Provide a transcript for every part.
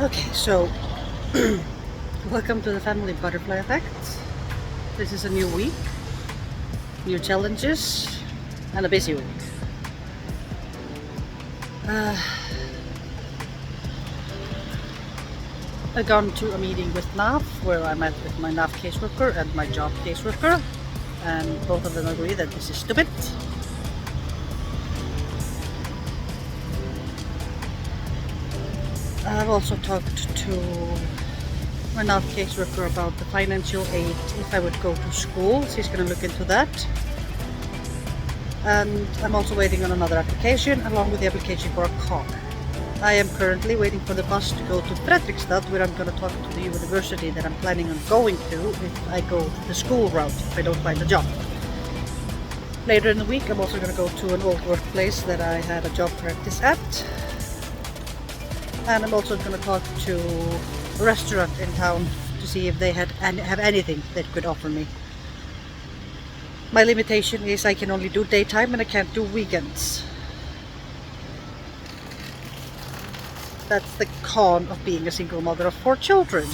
Okay, so welcome to the family butterfly effect. This is a new week, new challenges, and a busy week. I've gone to a meeting with NAF where I met with my NAF caseworker and my job caseworker, and both of them agree that this is stupid. I've also talked to my NAF caseworker about the financial aid if I would go to school. She's going to look into that. And I'm also waiting on another application along with the application for a car. I am currently waiting for the bus to go to Fredrikstad, where I'm going to talk to the university that I'm planning on going to if I go the school route, if I don't find a job. Later in the week I'm also going to go to an old workplace that I had a job practice at. And I'm also going to talk to a restaurant in town to see if they have anything that could offer me. My limitation is I can only do daytime and I can't do weekends. That's the con of being a single mother of 4 children.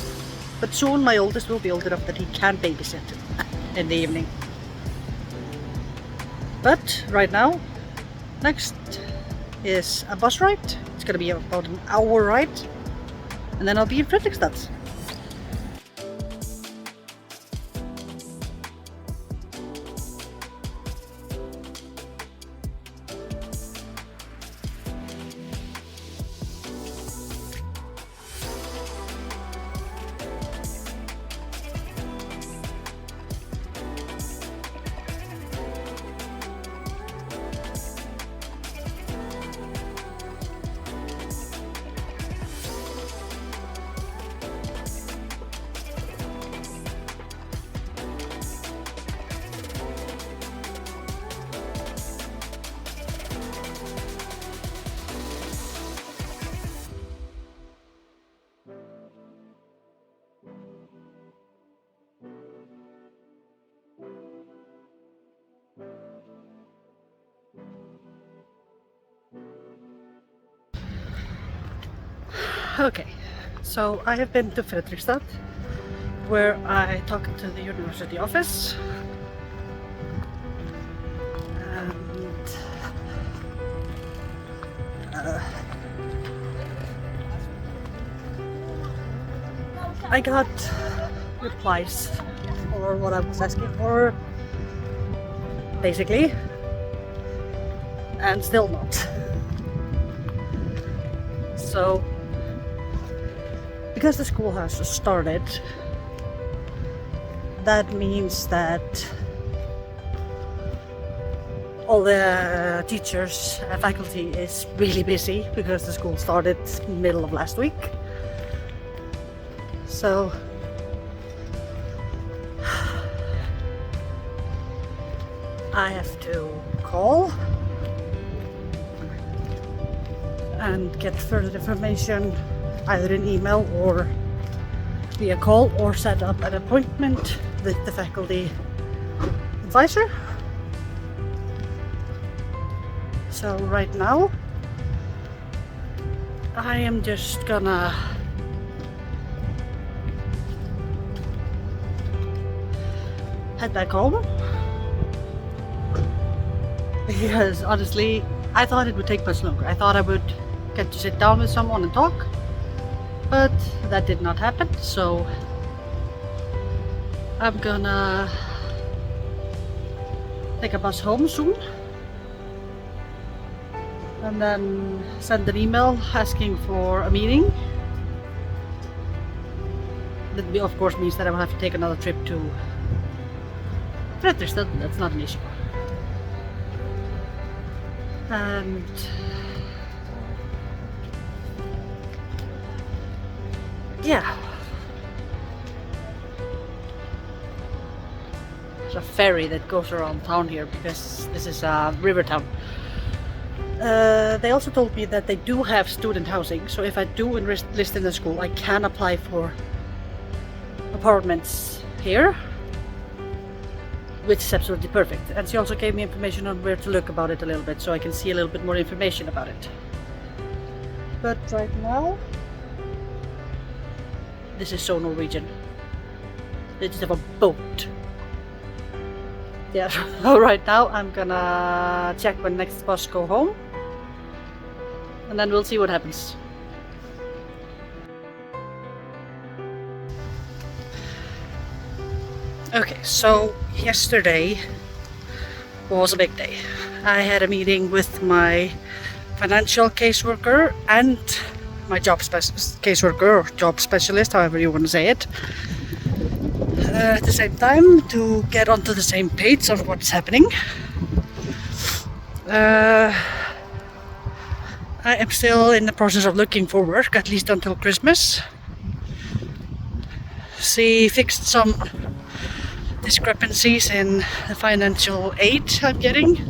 But soon my oldest will be old enough that he can babysit in the evening. But right now, next is a bus ride. It's gonna be about an hour ride, and then I'll be in Fredrikstad. Okay, so I have been to Fredrikstad, where I talked to the university office, and I got replies for what I was asking for, basically, and still not. So because the school has started, that means that all the teachers and faculty is really busy because the school started middle of last week. So I have to call and get further information either in email or via call, or set up an appointment with the faculty advisor. So right now I am just gonna head back home, because honestly I thought it would take much longer. I thought I would get to sit down with someone and talk, but that did not happen. So I'm gonna take a bus home soon and then send an email asking for a meeting. That of course means that I will have to take another trip to Fredrikstad. That's not an issue. And yeah, there's a ferry that goes around town here because this is a river town. They also told me that they do have student housing, so if I do enlist in the school, I can apply for apartments here, which is absolutely perfect. And she also gave me information on where to look about it a little bit, so I can see a little bit more information about it. But right now This is so Norwegian. They just have a boat. Yeah, so right now I'm gonna check when next bus go home. And then we'll see what happens. Okay, so yesterday was a big day. I had a meeting with my financial caseworker and my caseworker or job specialist, however you want to say it, at the same time, to get onto the same page of what's happening. I am still in the process of looking for work, at least until Christmas. She fixed some discrepancies in the financial aid I'm getting.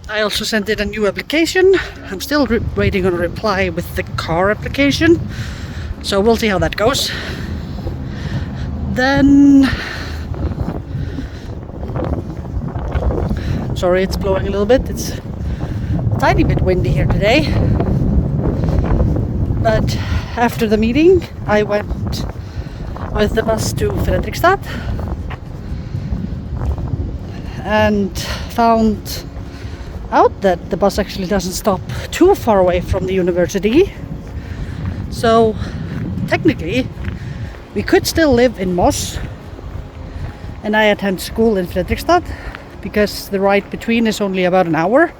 I also sent in a new application. I'm still waiting on a reply with the car application, so we'll see how that goes. Then, sorry, it's blowing a little bit. It's a tiny bit windy here today. But after the meeting, I went with the bus to Fredrikstad and found out that the bus actually doesn't stop too far away from the university. So technically we could still live in Moss and I attend school in Fredrikstad, because the ride between is only about an hour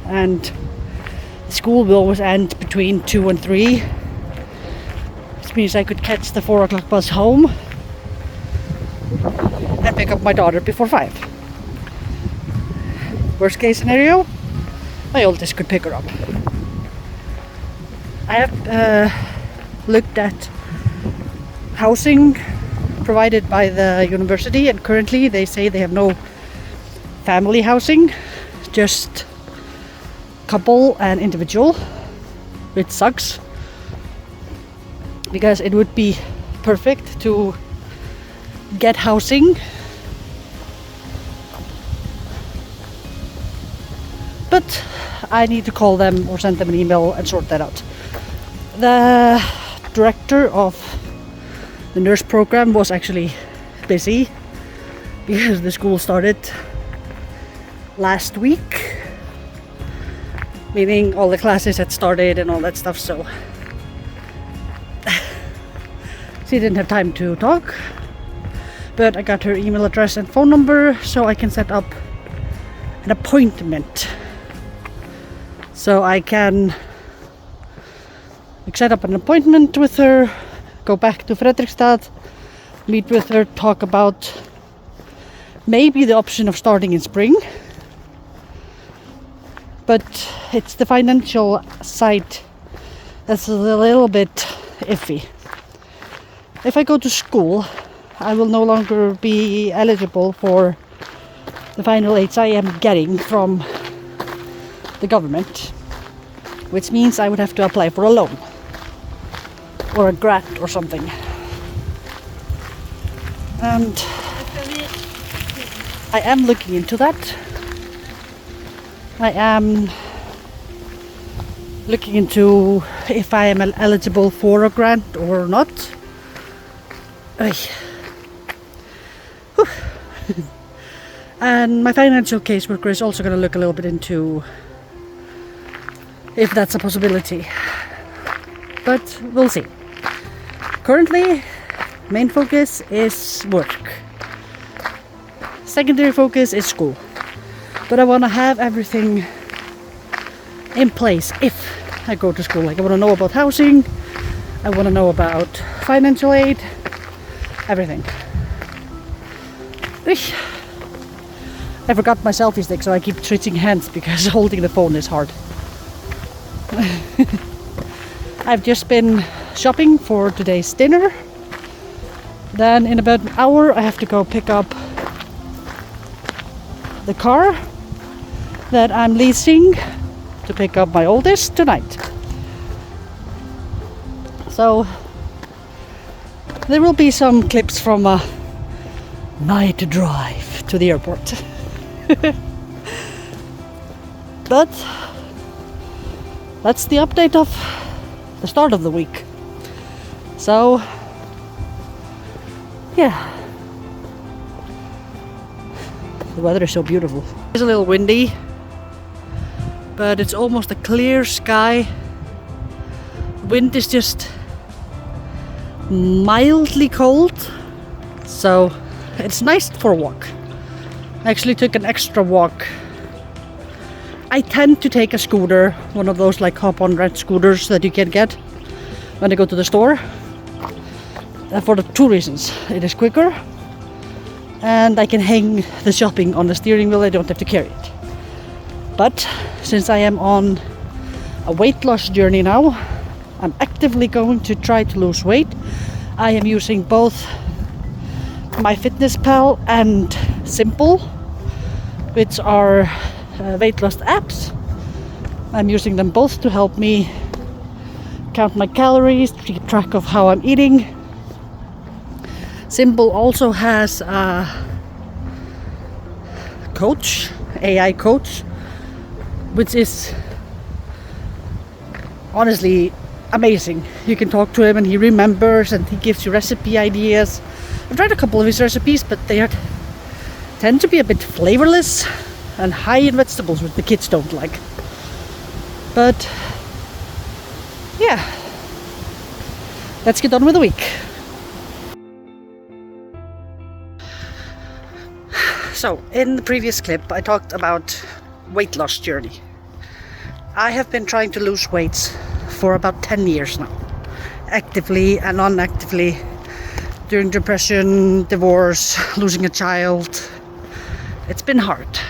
and school will always end between 2 and 3, which means I could catch the 4 o'clock bus home and pick up my daughter before 5. Worst case scenario, my oldest could pick her up. I have looked at housing provided by the university, and currently they say they have no family housing, just couple and individual, which sucks, because it would be perfect to get housing. But I need to call them or send them an email and sort that out. The director of the nurse program was actually busy because the school started last week, meaning all the classes had started and all that stuff, so she didn't have time to talk. But I got her email address and phone number, so I can set up an appointment. So I can set up an appointment with her, go back to Fredrikstad, meet with her, talk about maybe the option of starting in spring. But it's the financial side that's a little bit iffy. If I go to school, I will no longer be eligible for the final aids I am getting from the government, which means I would have to apply for a loan or a grant or something. And I am looking into that. I am looking into if I am eligible for a grant or not. And my financial caseworker is also going to look a little bit into if that's a possibility, but we'll see. Currently, main focus is work. Secondary focus is school. But I want to have everything in place if I go to school. Like, I want to know about housing, I want to know about financial aid, everything. I forgot my selfie stick, so I keep switching hands because holding the phone is hard. I've just been shopping for today's dinner. Then in about an hour I have to go pick up the car that I'm leasing to pick up my oldest tonight. So there will be some clips from a night drive to the airport. But that's the update of the start of the week. So yeah, the weather is so beautiful. It's a little windy, but it's almost a clear sky. The wind is just mildly cold, so it's nice for a walk. I actually took an extra walk. I tend to take a scooter, one of those like hop on rent scooters that you can get when I go to the store. For the two reasons. It is quicker and I can hang the shopping on the steering wheel. I don't have to carry it. But since I am on a weight loss journey now, I'm actively going to try to lose weight. I am using both MyFitnessPal and Simple, which are weight loss apps. I'm using them both to help me count my calories, to keep track of how I'm eating. Simple also has a coach, AI coach, which is honestly amazing. You can talk to him and he remembers and he gives you recipe ideas. I've tried a couple of his recipes, but they tend to be a bit flavorless and high in vegetables, which the kids don't like. But yeah, let's get on with the week. So, in the previous clip, I talked about weight loss journey. I have been trying to lose weight for about 10 years now, actively and non-actively, during depression, divorce, losing a child. It's been hard.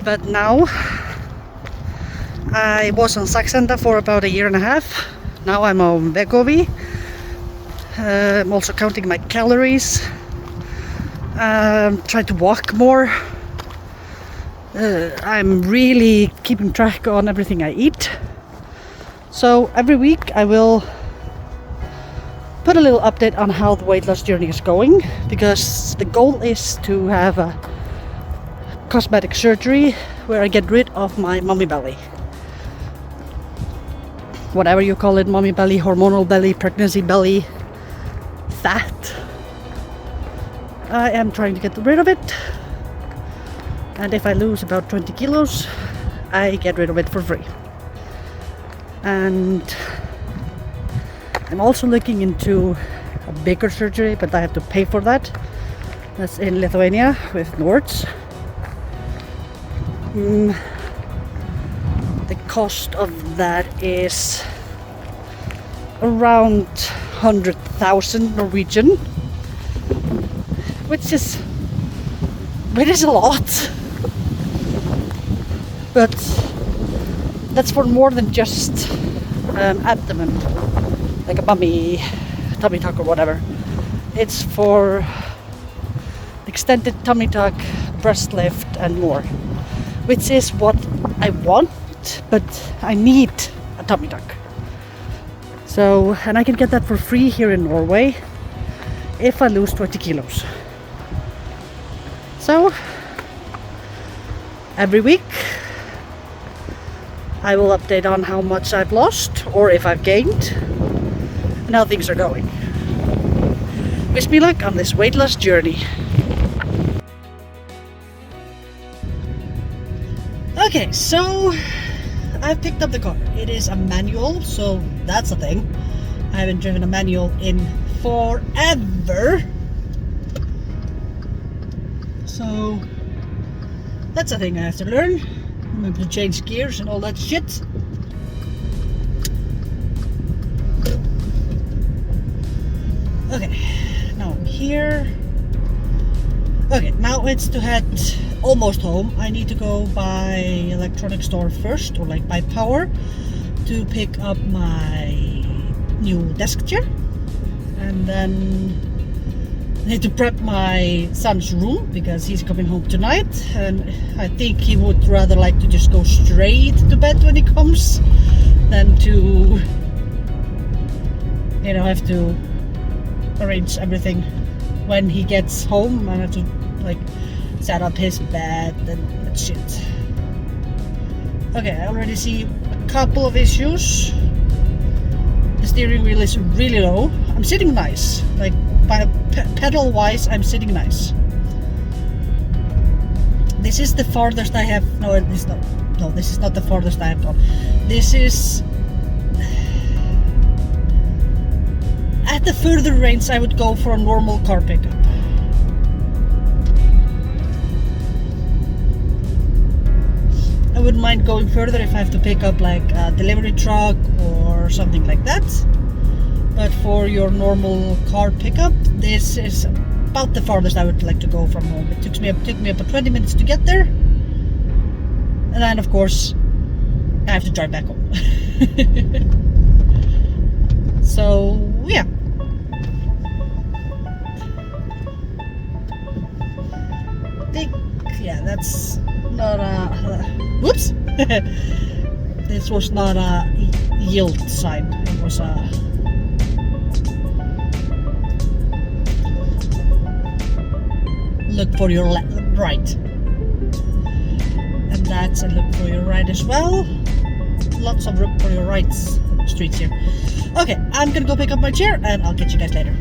But now, I was on Saxenda for about a year and a half. Now I'm on Vegovi. I'm also counting my calories. Try to walk more. I'm really keeping track on everything I eat. So every week I will put a little update on how the weight loss journey is going, because the goal is to have a cosmetic surgery where I get rid of my mommy belly. Whatever you call it, mommy belly, hormonal belly, pregnancy belly, fat. I am trying to get rid of it, and if I lose about 20 kilos, I get rid of it for free. And I'm also looking into a bigger surgery, but I have to pay for that. That's in Lithuania with Nords. The cost of that is around 100,000 Norwegian. Which is a lot, but that's for more than just abdomen, like a tummy tuck or whatever. It's for extended tummy tuck, breast lift and more, which is what I want, but I need a tummy tuck. So, and I can get that for free here in Norway if I lose 20 kilos. So, every week I will update on how much I've lost or if I've gained and how things are going. Wish me luck on this weight loss journey. Okay, so I've picked up the car. It is a manual, so that's a thing. I haven't driven a manual in forever. So that's a thing I have to learn. Remember to change gears and all that shit. Okay, now I'm here. Okay, now it's to head almost home. I need to go by electronic store first, or like by Power, to pick up my new desk chair. And then I need to prep my son's room because he's coming home tonight, and I think he would rather like to just go straight to bed when he comes than to, you know, have to arrange everything when he gets home and have to like set up his bed and that shit. Okay, I already see a couple of issues. The steering wheel is really low. I'm sitting nice. Like by pedal wise, I'm sitting nice. This is the farthest I have. No, this is not. No, this is not the farthest I have gone. This is at the further range I would go for a normal car pickup. I wouldn't mind going further if I have to pick up like a delivery truck or something like that. But for your normal car pickup, this is about the farthest I would like to go from home. It took me about 20 minutes to get there. And then of course, I have to drive back home. So, yeah. Yeah, that's not a... whoops! This was not a yield sign. It was a... look for your right. And that's a look for your right as well. Lots of look for your right streets here. Okay, I'm gonna go pick up my chair and I'll catch you guys later.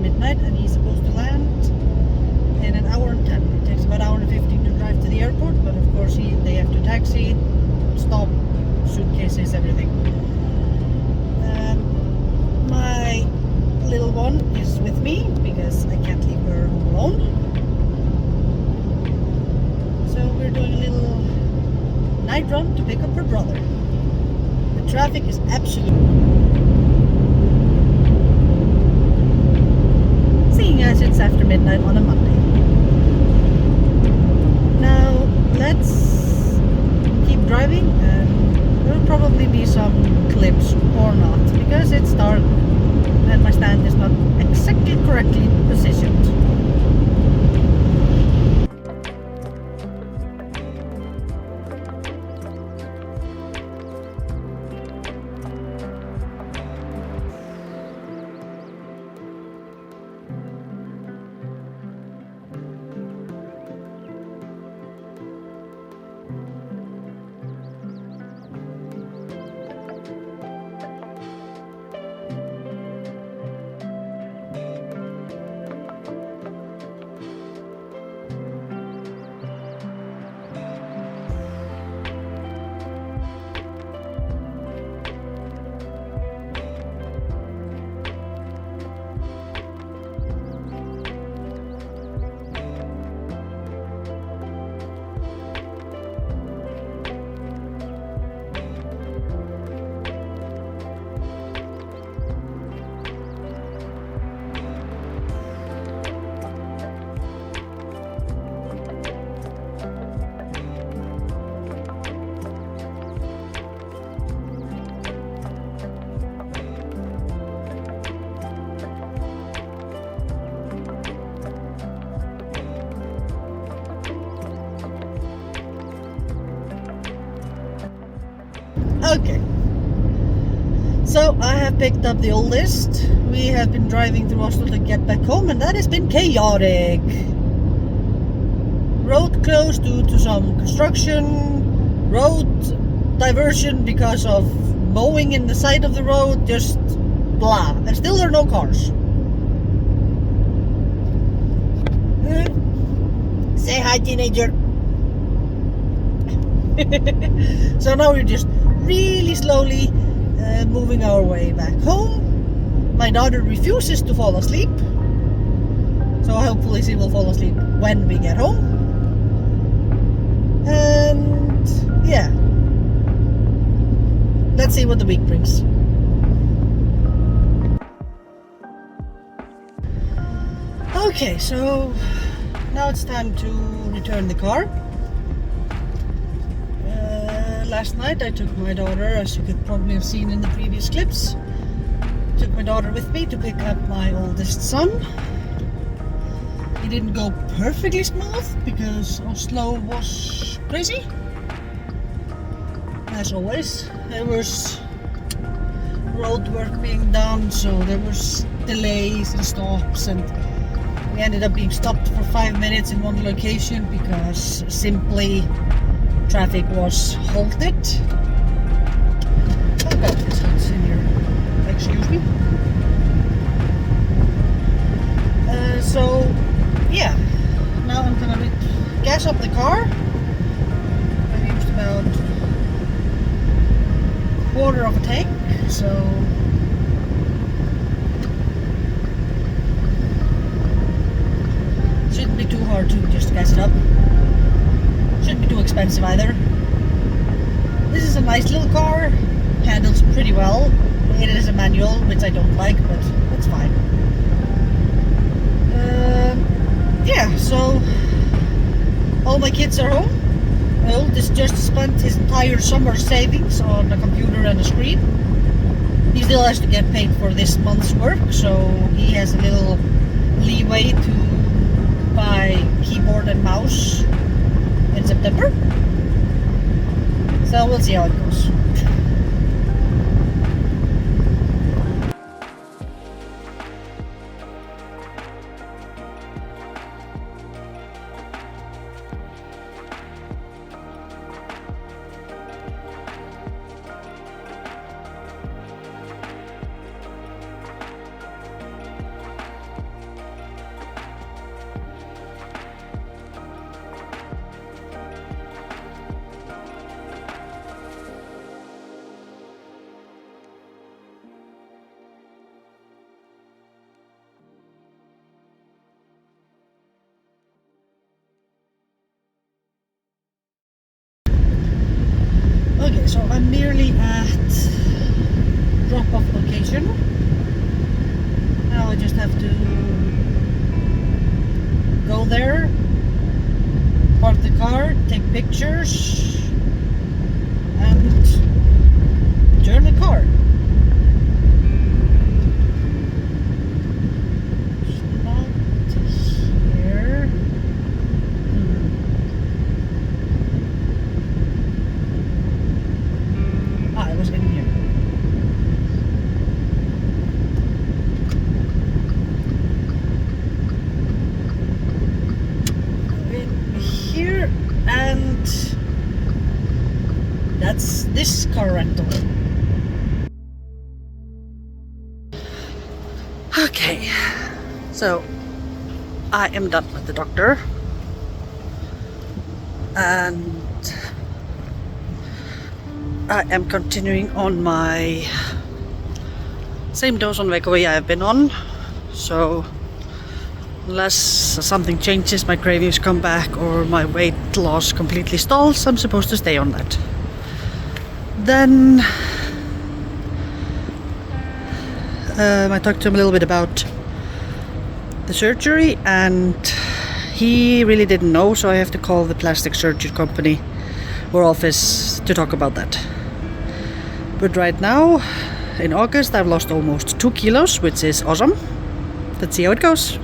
midnight and he's supposed to land in an hour and 10. It takes about an hour and 15 to drive to the airport, but of course they have to taxi, stop, suitcases, everything. My little one is with me because I can't leave her home alone. So we're doing a little night run to pick up her brother. The traffic is absolutely... Seeing as it's after midnight on a Monday. Now let's keep driving, and there will probably be some clips or not because it's dark and my stand is not exactly correctly positioned. Okay. So I have picked up the oldest. We have been driving through Oslo to get back home, and that has been chaotic. Road closed due to some construction, road diversion because of mowing in the side of the road, just blah. And still there are no cars. Say hi, teenager. So now we're just really slowly moving our way back home. My daughter refuses to fall asleep, so hopefully she will fall asleep when we get home. And yeah, let's see what the week brings. Okay, so now it's time to return the car. Last night I took my daughter, as you could probably have seen in the previous clips, took my daughter with me to pick up my oldest son. It didn't go perfectly smooth because Oslo was crazy. As always, there was road work being done, so there was delays and stops, and we ended up being stopped for 5 minutes in one location because simply traffic was halted. I've got this house in here. Excuse me. So yeah, now I'm gonna gas up the car. I've used about a quarter of a tank, so shouldn't be too hard to just gas it up. Shouldn't be too expensive either. This is a nice little car, handles pretty well. It is a manual, which I don't like, but that's fine. Yeah, so all my kids are home. My oldest just spent his entire summer savings on a computer and a screen. He still has to get paid for this month's work, so he has a little leeway to buy keyboard and mouse in September. So we'll see how it goes. Okay, so I'm nearly at drop-off location. Now I just have to go there, park the car, take pictures, and turn the car. It's not here. It was in here. In here, and that's this car rental. Okay, so I am done with the doctor, and I am continuing on my same dose on Wegovy I have been on. So unless something changes, my cravings come back or my weight loss completely stalls, I'm supposed to stay on that. Then I talked to him a little bit about the surgery, and he really didn't know, so I have to call the plastic surgery company or office to talk about that. But right now, in August, I've lost almost 2 kilos, which is awesome. Let's see how it goes.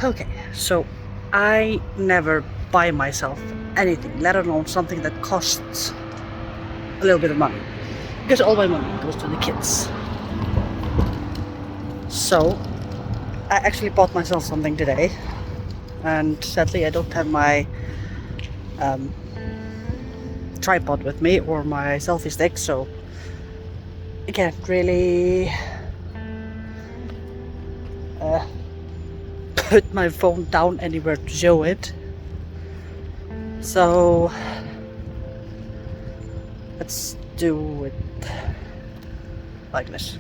Okay, so I never buy myself anything, let alone something that costs a little bit of money. Because all my money goes to the kids. So I actually bought myself something today, and sadly I don't have my tripod with me or my selfie stick, so I can't really put my phone down anywhere to show it. So let's do it like this.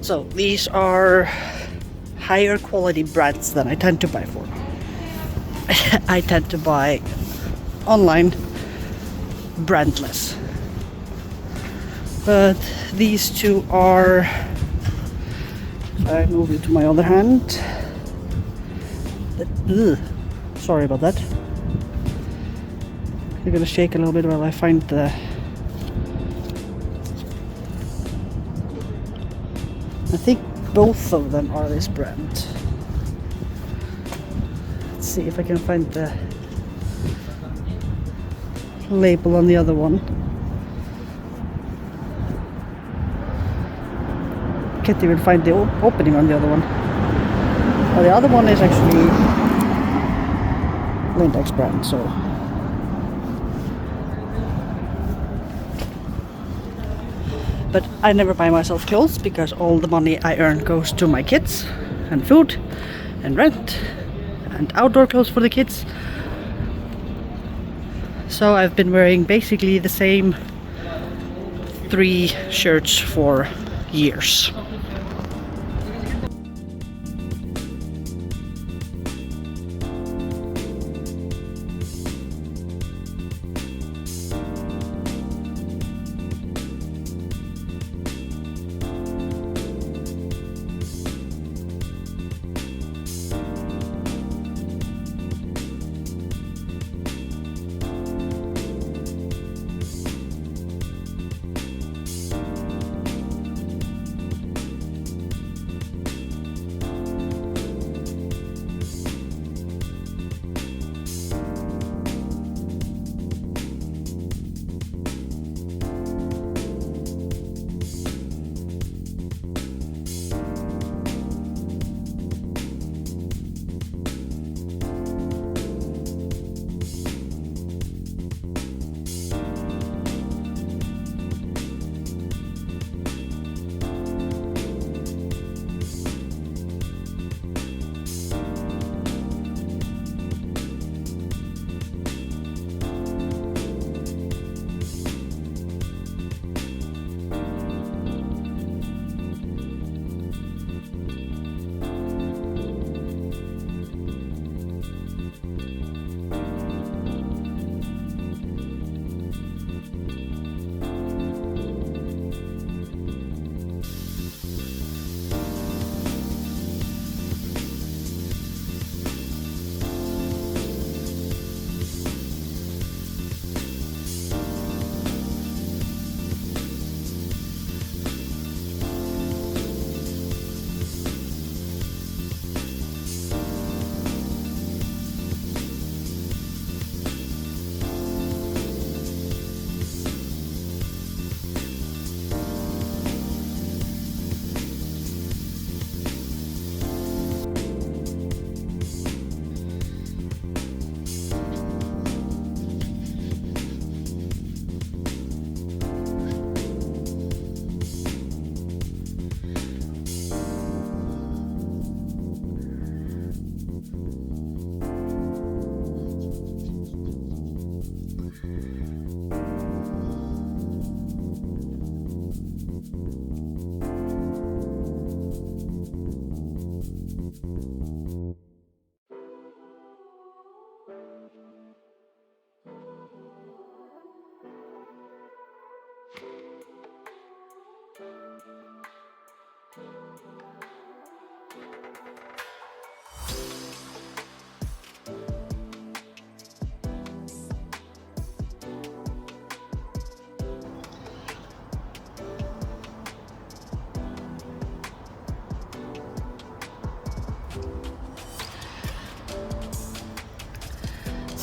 So these are higher quality brands than I tend to buy for. I tend to buy online brandless. But these two are, I move it to my other hand. Sorry about that. I'm gonna shake a little bit while I find the. I think both of them are this brand. Let's see if I can find the label on the other one. Can't even find the opening on the other one. Well, the other one is actually Lindex brand, so. But I never buy myself clothes because all the money I earn goes to my kids and food and rent and outdoor clothes for the kids. So I've been wearing basically the same 3 shirts for years.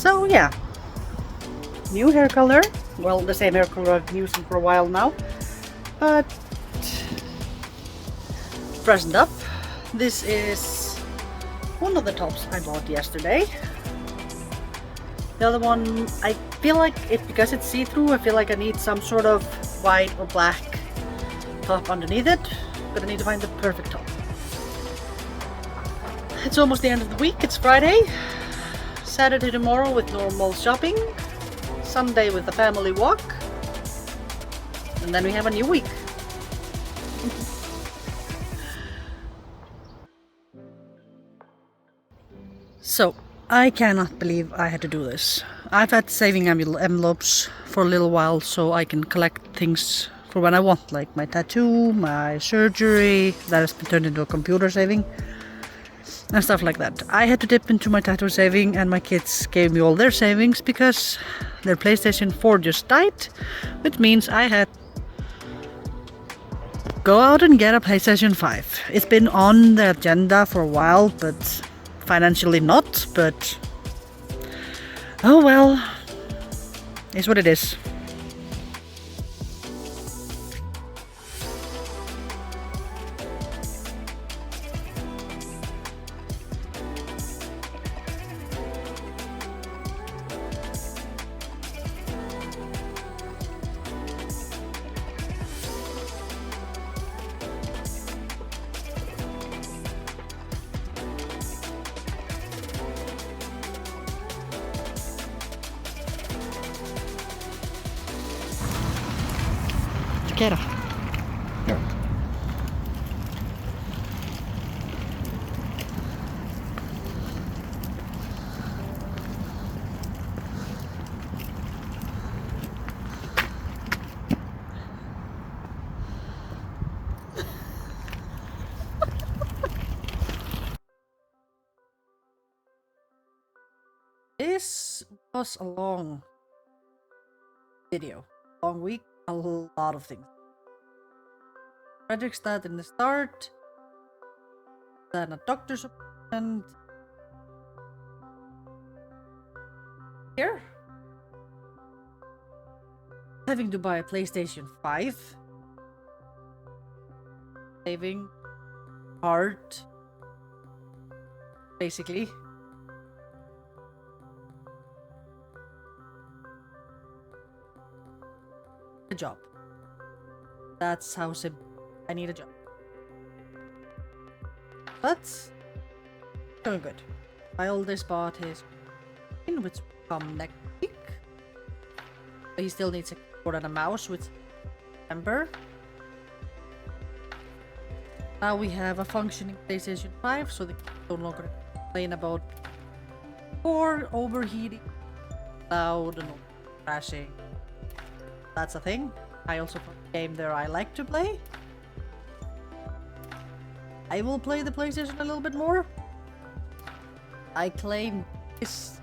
So yeah, new hair color. Well, the same hair color I've been using for a while now, but freshened up. This is one of the tops I bought yesterday. The other one, I feel like because it's see-through, I feel like I need some sort of white or black top underneath it, but I need to find the perfect top. It's almost the end of the week. It's Friday, Saturday tomorrow with normal shopping, Sunday with the family walk, and then we have a new week. So, I cannot believe I had to do this. I've had saving envelopes for a little while so I can collect things for when I want, like my tattoo, my surgery, that has been turned into a computer saving, and stuff like that. I had to dip into my tattoo saving, and my kids gave me all their savings because their PlayStation 4 just died, which means I had to go out and get a PlayStation 5. It's been on the agenda for a while, but financially not, but oh well, it's what it is. Kera. This was a long video, long week, a lot of things. Fredrikstad in the start, then a doctor's appointment. Here, having to buy a PlayStation 5, saving hard, basically. A job. That's how simple. I need a job. But doing good. My oldest bought his which will come next week. But he still needs a keyboard and a mouse, which December. Now we have a functioning PlayStation 5, so they no longer complain about or overheating, loud and crashing. That's a thing. I also play a game there I like to play. I will play the PlayStation a little bit more. I claim this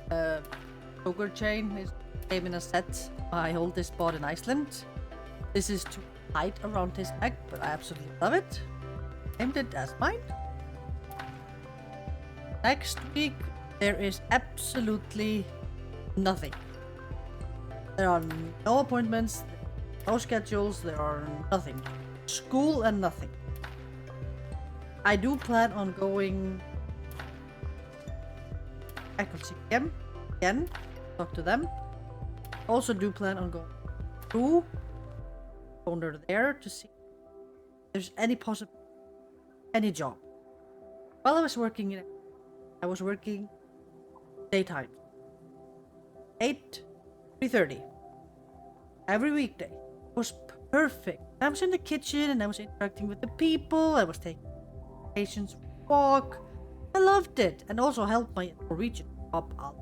sugar chain is came in a set my oldest bought in Iceland. This is too tight around his neck, but I absolutely love it. Named it as mine. Next week there is absolutely nothing. There are no appointments, no schedules, there are nothing. School and nothing. I do plan on going. I could see them again, talk to them. Also do plan on going through under there to see if there's any possible any job. While I was working I was working daytime. 3:30 every weekday. It was perfect. I was in the kitchen and I was interacting with the people. I was taking patients walk. I loved it, and also helped my Norwegian pop up.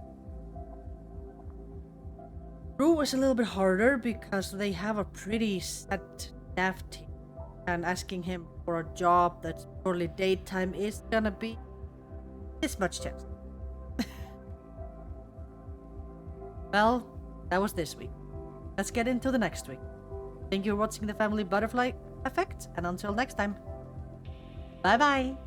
Peru was a little bit harder because they have a pretty set staff team, and asking him for a job that's purely daytime is gonna be this much chance. Well, that was this week. Let's get into the next week. Thank you for watching the Family Butterfly Effect, and until next time, bye bye!